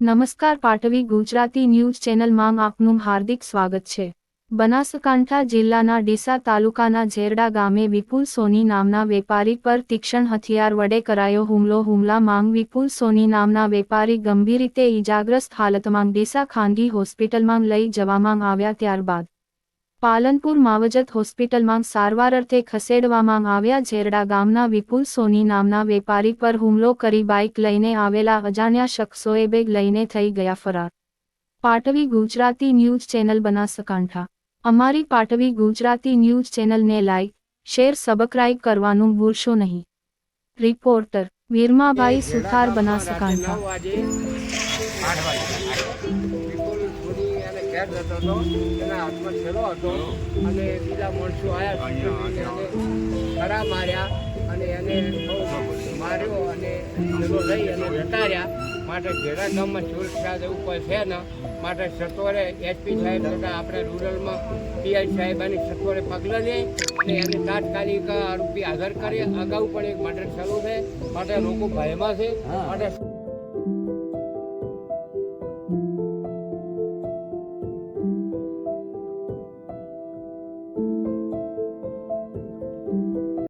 નમસ્કાર પાટવી ગુજરાતી ન્યૂઝ ચેનલમાં આપનું હાર્દિક સ્વાગત છે। બનાસકાંઠા જિલ્લાના ડીસા તાલુકાના ઝેરડા ગામે વિપુલ સોની નામના વેપારી પર તીક્ષ્ણ હથિયાર વડે કરાયો હુમલો। હુમલામાં વિપુલ સોની નામના વેપારી ગંભીર રીતે ઈજાગ્રસ્ત હાલતમાં ડીસા ખાનગી હોસ્પિટલમાં લઈ જવામાં આવ્યા, ત્યારબાદ પાલનપુર માવજત હોસ્પિટલમાં સારવાર અર્થે ખસેડવામાં આવ્યા। ઝેરડા ગામના વિપુલ સોની નામના વેપારી પર હુમલો કરી બાઇક લઈને આવેલા અજાણ્યા શખ્સોએ બેગ લઈને થઈ ગયા ફરાર। પાટવી ગુજરાતી ન્યૂઝ ચેનલ બનાસકાંઠા। અમારી પાટવી ગુજરાતી ન્યૂઝ ચેનલને લાઇક, શેર, સબસ્ક્રાઇબ કરવાનું ભૂલશો નહીં। રિપોર્ટર વીરમાભાઈ સુથાર, બનાસકાંઠા। એના હાથમાં છેલ્લો હતો અને બીજા માણસો આવ્યા, ખરા માર્યા અને એને બહુ માર્યો અને છેલ્લો લઈ અને જતા રહ્યા। માટે ઝેરડા ગામમાં સુરક્ષા એવું કોઈ છે ને, માટે સત્વરે એસપી સાહેબ તથા આપણે રૂરલમાં પીઆઈ સાહેબાની સત્વરે પગલાં લે અને એને તાત્કાલિક આરોપી હાજર કરે। અગાઉ પણ એક મર્ડર ચાલુ છે, માટે લોકો ભયમાં છે। માટે